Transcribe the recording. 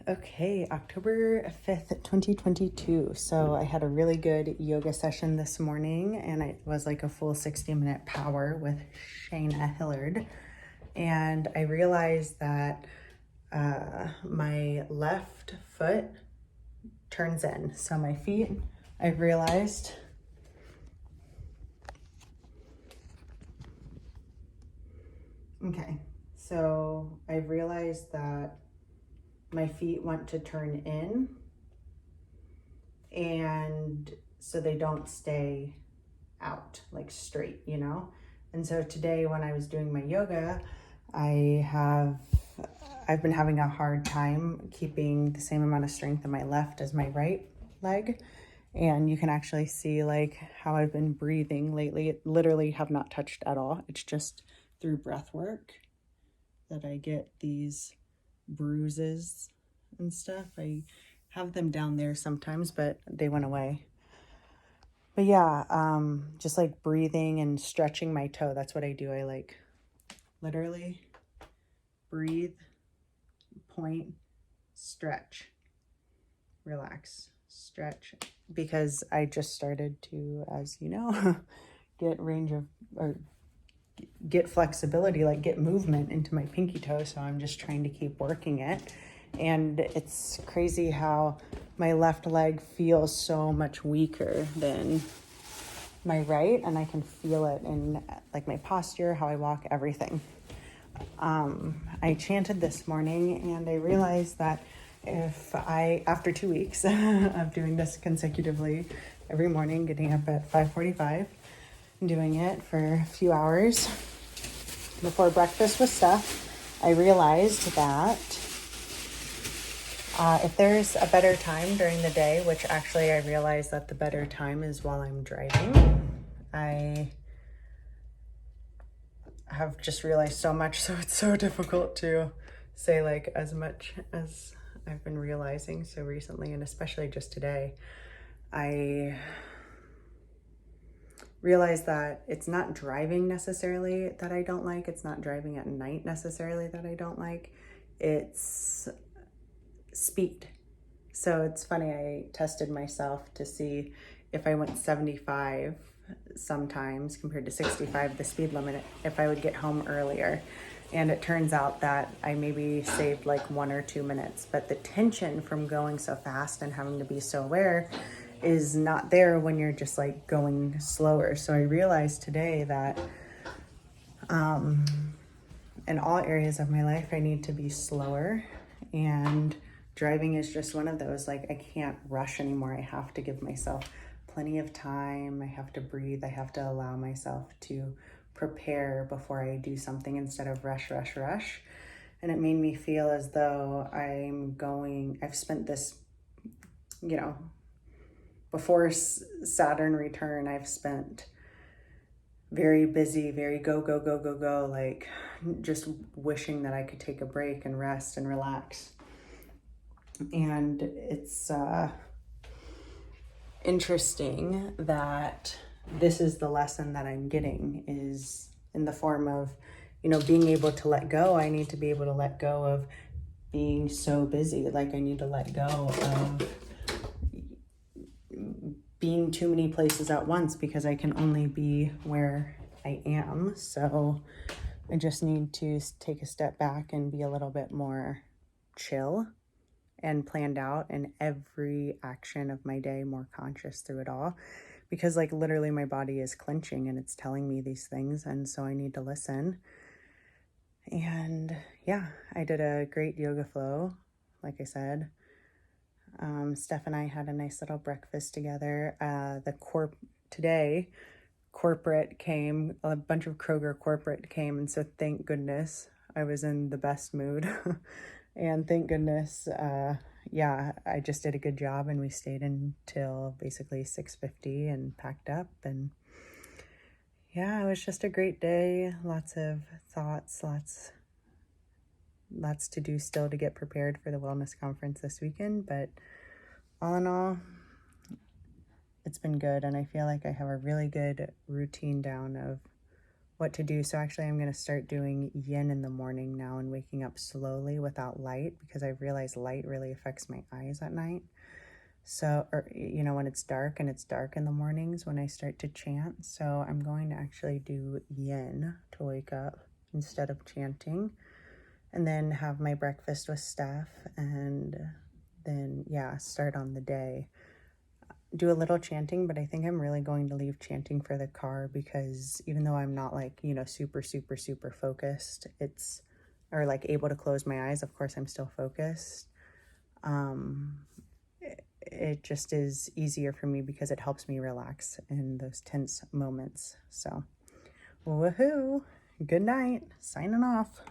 Okay, October 5th, 2022. So I had a really good yoga session this morning, and it was like a full 60-minute power with Shayna Hillard. And I realized that my left foot turns in. So my feet, I realized that my feet want to turn in, and so they don't stay out like straight, And so today when I was doing my yoga, I've been having a hard time keeping the same amount of strength in my left as my right leg. And you can actually see like how I've been breathing lately. It literally have not touched at all. It's just through breath work that I get these bruises and stuff. I have them down there sometimes, but they went away. But yeah, just like breathing and stretching my toe. That's what I do. I like literally breathe, point, stretch, relax, stretch. Because I just started to, as you know, get flexibility, like get movement into my pinky toe. So I'm just trying to keep working it. And it's crazy how my left leg feels so much weaker than my right, and I can feel it in like my posture, how I walk, everything. I chanted this morning, and I realized that after 2 weeks of doing this consecutively every morning, getting up at 5:45, doing it for a few hours before breakfast with Steph, I realized that if there's a better time during the day, which actually I realized that the better time is while I'm driving. I have just realized so much, so it's so difficult to say like as much as I've been realizing so recently, and especially just today. I realized that it's not driving necessarily that I don't like. It's not driving at night necessarily that I don't like. It's speed. So it's funny, I tested myself to see if I went 75 sometimes compared to 65, the speed limit, if I would get home earlier. And it turns out that I maybe saved like 1 or 2 minutes, but the tension from going so fast and having to be so aware is not there when you're just like going slower. So I realized today that in all areas of my life, I need to be slower, and driving is just one of those. Like, I can't rush anymore. I have to give myself plenty of time. I have to breathe. I have to allow myself to prepare before I do something instead of rush. And it made me feel as though I've spent this, before Saturn return, I've spent very busy, very go, like just wishing that I could take a break and rest and relax. And it's interesting that this is the lesson that I'm getting, is in the form of, being able to let go. I need to be able to let go of being so busy. Like, I need to let go of being too many places at once, because I can only be where I am. So I just need to take a step back and be a little bit more chill and planned out in every action of my day, more conscious through it all, because like literally my body is clenching and it's telling me these things, and so I need to listen. And yeah, I did a great yoga flow, like I said. Steph and I had a nice little breakfast together. Today, corporate came, a bunch of Kroger corporate came, and so thank goodness I was in the best mood. And thank goodness, I just did a good job, and we stayed until basically 6:50 and packed up. And yeah, it was just a great day. Lots of thoughts, lots to do still to get prepared for the wellness conference this weekend. But all in all, it's been good, and I feel like I have a really good routine down of what to do. So actually I'm going to start doing yin in the morning now and waking up slowly without light, because I realize light really affects my eyes at night. So, or, you know, when it's dark, and it's dark in the mornings when I start to chant. So I'm going to actually do yin to wake up instead of chanting, and then have my breakfast with Steph, and then, yeah, start on the day. Do a little chanting, but I think I'm really going to leave chanting for the car, because even though I'm not like, you know, super focused, or like able to close my eyes, of course I'm still focused. It just is easier for me because it helps me relax in those tense moments. So, woohoo! Good night. Signing off.